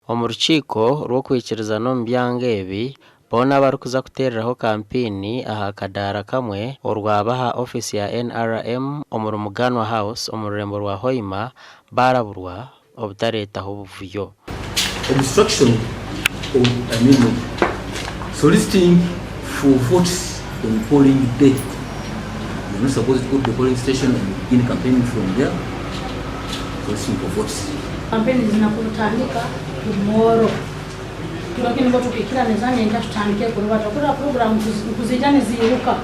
Omu rukiiko rw'okwikiriza n'omu byanga ebi boona barikuza kuteereraho kampeyini aha kadaara kamwe orwabaha ofisi ya NRM omu Muganwa House omu rurembo rwa Hoima baraburwa obutareetaho obuvuyo. Obstruction of soliciting for votes on polling day. You're not supposed to go to the polling station and begin campaigning from there. Soliciting for votes. Campaign zinakutandika tomorrow. Tulakini watu kikira nezani nda tutandike kurubata kura program kuzijani ziruka.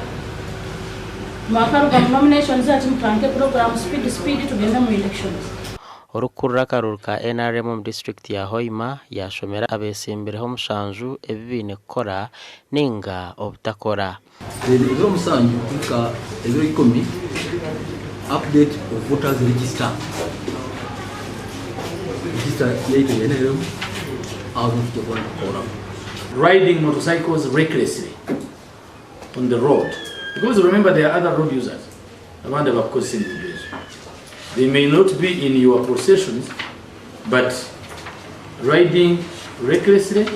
Makaruka nominations ati mutandike program speed tugenda mu elections. Orukurra karuruka NRM mu district ya Hoima yashomera Abetsimbire ho mushanju ebibine kukora ninga obutakora. Ebiro musanju kuka ebiro 10 update of voters register. NRM out of the one. Riding motorcycles recklessly on the road. Because remember, there are other road users. They may not be in your possessions, but riding recklessly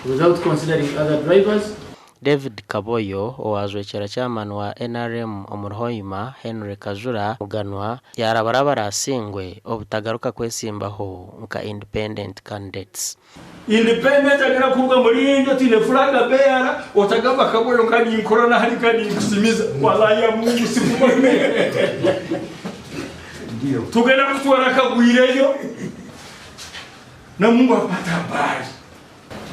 without considering other drivers. David Kaboyo owazwekera chairman wa NRM omu Hoima Henry Kajura Muganwa yarabarabara asingwe obutagaruka kwesimbaho nka independent candidates. Independent agera kuruga muri ndo tine flaga beara otagamba Kaboyo kani inkorana hari kani kusimiza wala ya Mungu sikubone. Ndio tugenda kutwara kagwireyo na Mungu apata habari.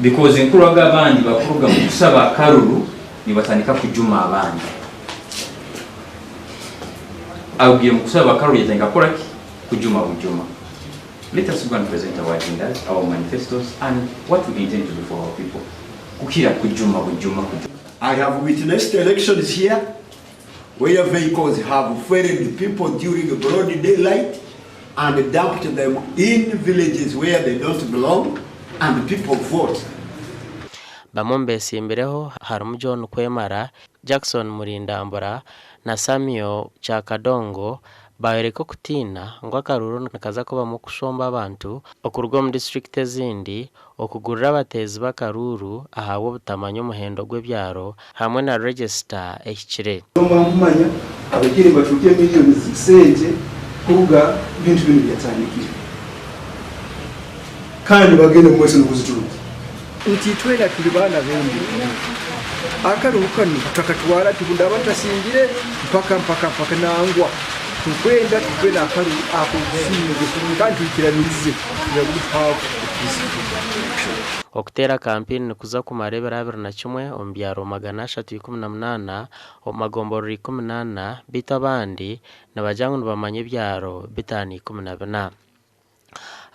Because nkuraga abandi bakuruga mu kusaba karuru nibatandika kujuma abandi. Agiye mu kusaba karuru yatenga kora kujuma bujuma. Let us go and present our agendas, our manifestos, and what we intend to do for our people. Kukira kujuma bujuma. I have witnessed elections here where vehicles have ferried people during broad daylight and dumped them in villages where they don't belong. And people vote. Abetsimbire harimu John Kwemara, Jackson Murindambura na Samuel Chakadongo bawereka kutina ngo akaruru nakaza kuba mu kushomba abantu okurwa mu district ezindi okugurira abatezi bakaruru ahawo butamanyo muhendo gwebyaro hamwe na register ekire. Mwamanya abakiri batuke miliyoni 6 kuruga bintu bino byatandikira. Kandi bagenda mwese n'okuzituruka ntitwera tuli bana bembi akaruka ni tukatwara tugunda batasingire mpaka nangwa tukwenda akaru akusinye kandi tukiranize okutera kampeyini kuza kumarebera 21 ombyaro 318 omagombo 18 bitabandi nabajangu nibamanye byaro bitani 14.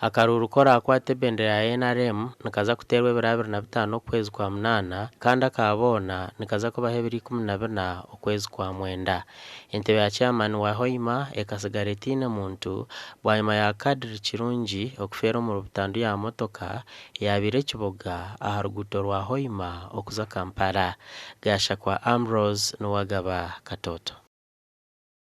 Akaruru kora akwate bendera ya NRM nikaza kuterwa 25 okwezi kwa 8 kandi akabona nikaza kuba 12 okwezi kwa 9. Entebe ya chairman wa Hoima ekasigaretine muntu bwayima ya kadri kirungi okufera mu rubutandu ya motoka yabire kiboga aharuguto rwa Hoima okuza Kampala gasha kwa Ambrose Nuwagaba Katoto.